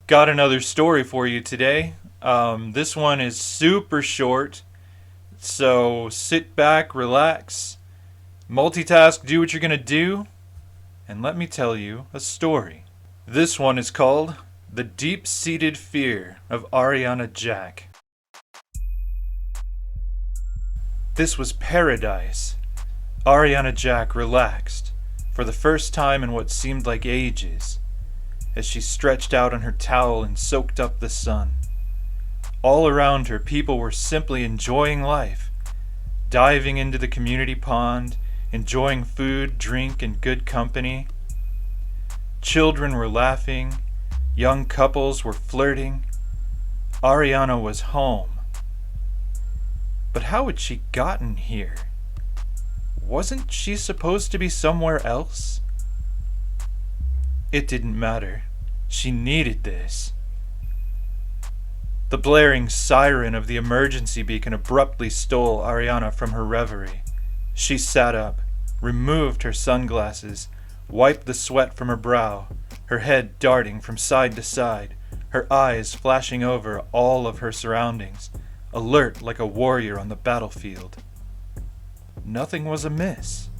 Got another story for you today. This one is super short, so sit back, relax, multitask, do what you're going to do, and let me tell you a story. This one is called The Deep-Seated Fear of Ariana Jack. This was paradise. Ariana Jack relaxed, for the first time in what seemed like ages, as she stretched out on her towel and soaked up the sun. All around her, people were simply enjoying life, diving into the community pond, enjoying food, drink, and good company. Children were laughing, young couples were flirting. Ariana was home. But how had she gotten here? Wasn't she supposed to be somewhere else? It didn't matter. She needed this. The blaring siren of the emergency beacon abruptly stole Ariana from her reverie. She sat up, removed her sunglasses, wiped the sweat from her brow, her head darting from side to side, her eyes flashing over all of her surroundings, alert like a warrior on the battlefield. Nothing was amiss.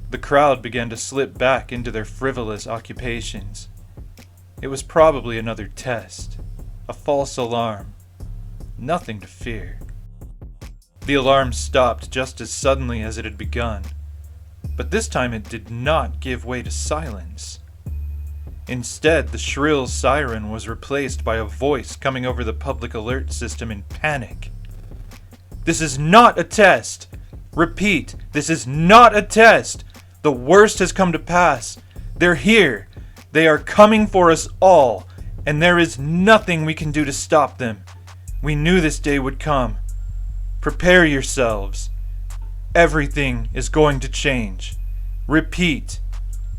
The crowd began to slip back into their frivolous occupations. It was probably another test, a false alarm. Nothing to fear. The alarm stopped just as suddenly as it had begun, but this time it did not give way to silence. Instead, the shrill siren was replaced by a voice coming over the public alert system in panic. "This is not a test! Repeat, this is not a test! The worst has come to pass. They're here. They are coming for us all, and there is nothing we can do to stop them. We knew this day would come. Prepare yourselves. Everything is going to change. Repeat,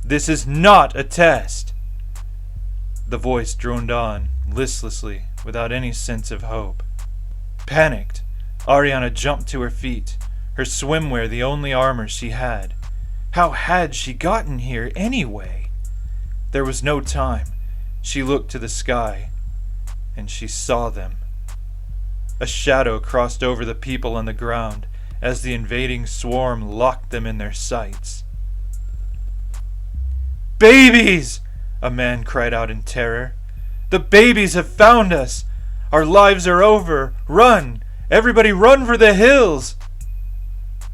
this is not a test." The voice droned on, listlessly, without any sense of hope. Panicked, Ariana jumped to her feet, her swimwear the only armor she had. How had she gotten here anyway? There was no time. She looked to the sky, and she saw them. A shadow crossed over the people on the ground as the invading swarm locked them in their sights. "Babies!" a man cried out in terror. "The babies have found us! Our lives are over! Run! Everybody run for the hills!"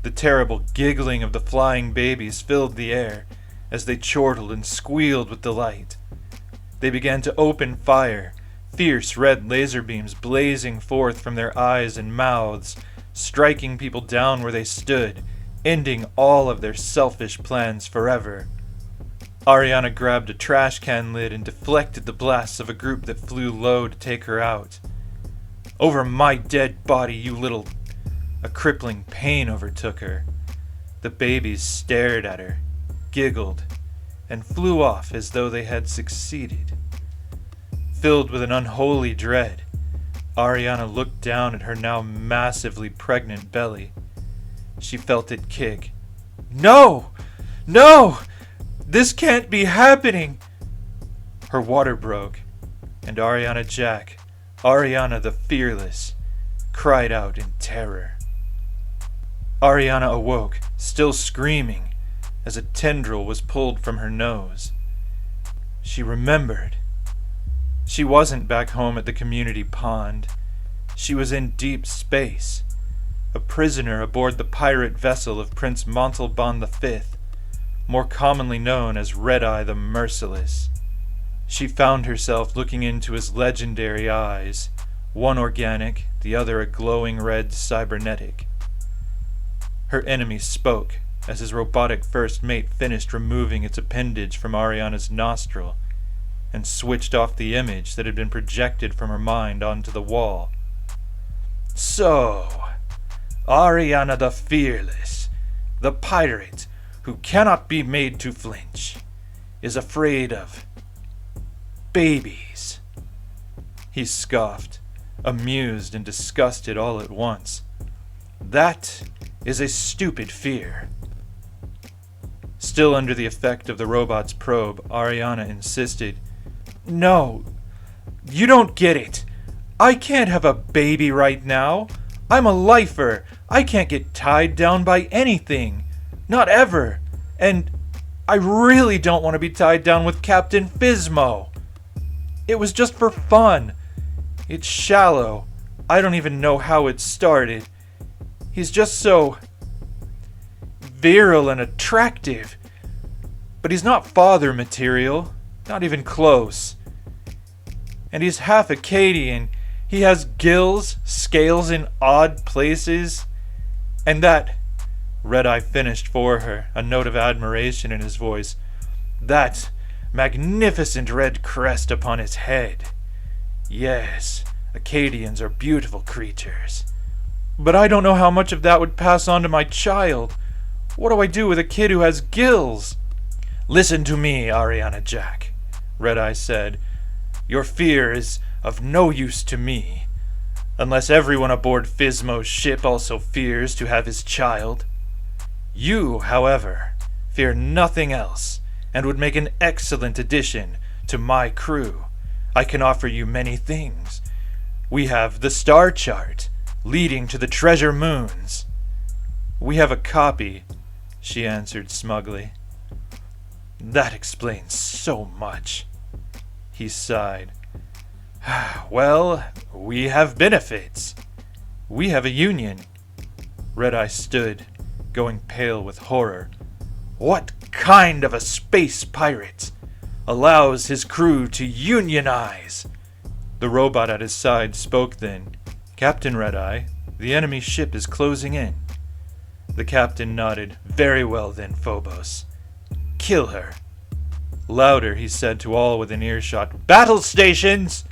The terrible giggling of the flying babies filled the air as they chortled and squealed with delight. They began to open fire, fierce red laser beams blazing forth from their eyes and mouths, striking people down where they stood, ending all of their selfish plans forever. Ariana grabbed a trash can lid and deflected the blasts of a group that flew low to take her out. "Over my dead body, you little..." A crippling pain overtook her. The babies stared at her, giggled, and flew off as though they had succeeded. Filled with an unholy dread, Ariana looked down at her now massively pregnant belly. She felt it kick. "No! No! This can't be happening!" Her water broke, and Ariana Jack, Ariana the Fearless, cried out in terror. Ariana awoke, still screaming, as a tendril was pulled from her nose. She remembered. She wasn't back home at the community pond. She was in deep space, a prisoner aboard the pirate vessel of Prince Montalban V, more commonly known as Red-Eye the Merciless. She found herself looking into his legendary eyes, one organic, the other a glowing red cybernetic. Her enemy spoke as his robotic first mate finished removing its appendage from Ariana's nostril and switched off the image that had been projected from her mind onto the wall. "So, Ariana the Fearless, the pirate who cannot be made to flinch, is afraid of babies," he scoffed, amused and disgusted all at once. "That is a stupid fear." Still under the effect of the robot's probe, Ariana insisted, "No, You don't get it. I can't have a baby right now. I'm a lifer. I can't get tied down by anything. Not ever. And I really don't want to be tied down with Captain Phasmo. It was just for fun. It's shallow. I don't even know how it started. He's just so virile and attractive. But he's not father material. Not even close. And he's half Acadian. He has gills, scales in odd places. And that, Red-Eye finished for her, a note of admiration in his voice, that magnificent red crest upon his head. Yes, Acadians are beautiful creatures. But I don't know how much of that would pass on to my child. What do I do with a kid who has gills? Listen to me, Ariana Jack, Red-Eye said. Your fear is of no use to me, unless everyone aboard Phasmo's ship also fears to have his child. You, however, fear nothing else, and would make an excellent addition to my crew. I can offer you many things. We have the star chart, leading to the treasure moons. We have a copy, she answered smugly. That explains so much, he sighed. Well, we have benefits. We have a union. Red-Eye stood, going pale with horror. What kind of a space pirate allows his crew to unionize? The robot at his side spoke then. Captain Red-Eye, the enemy ship is closing in. The captain nodded. Very well then, Phobos. Kill her. Louder, he said to all within earshot. Battle stations!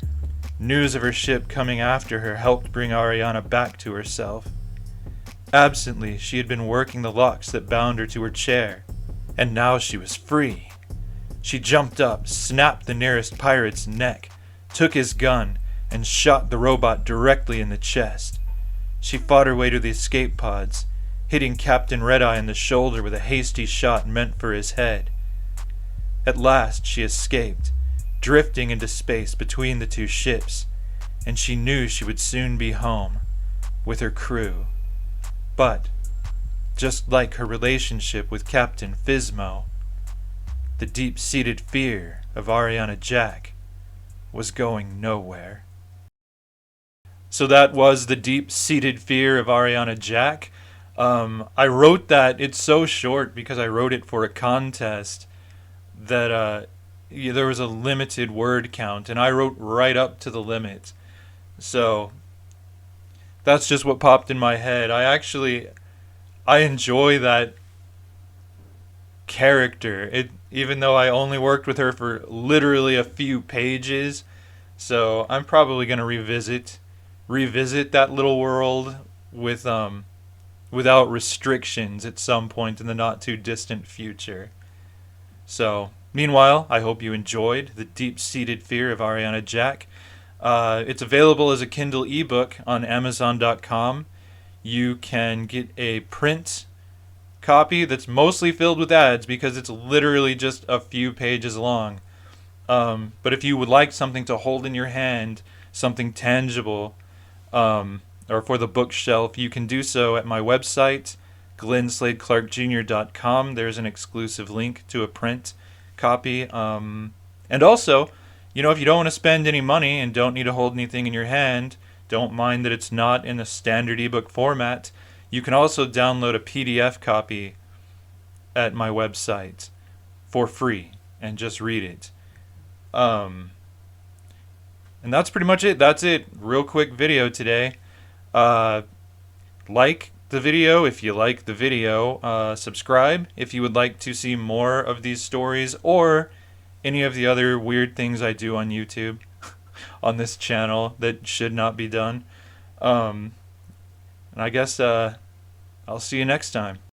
News of her ship coming after her helped bring Ariana back to herself. Absently, she had been working the locks that bound her to her chair, and now she was free. She jumped up, snapped the nearest pirate's neck, took his gun, and shot the robot directly in the chest. She fought her way to the escape pods, hitting Captain Red-Eye in the shoulder with a hasty shot meant for his head. At last she escaped, drifting into space between the two ships, and she knew she would soon be home, with her crew. But, just like her relationship with Captain Phasmo, the deep-seated fear of Ariana Jack was going nowhere. So that was the deep-seated fear of Ariana Jack. I wrote that, it's so short because I wrote it for a contest that there was a limited word count, and I wrote right up to the limit. So that's just what popped in my head. I enjoy that character. Even though I only worked with her for literally a few pages, so I'm probably gonna revisit that little world with without restrictions at some point in the not too distant future. So, meanwhile, I hope you enjoyed The Deep-Seated Fear of Ariana Jack. It's available as a Kindle ebook on Amazon.com. You can get a print copy that's mostly filled with ads because it's literally just a few pages long. But if you would like something to hold in your hand, something tangible, or for the bookshelf, you can do so at my website, glennslade-clark-jr.com. There's an exclusive link to a print copy. And also, if you don't want to spend any money and don't need to hold anything in your hand, don't mind that it's not in the standard ebook format, you can also download a PDF copy at my website for free and just read it. And that's pretty much it. That's it. Real quick video today. Like the video if you like the video. Subscribe if you would like to see more of these stories or any of the other weird things I do on YouTube on this channel that should not be done. And I guess I'll see you next time.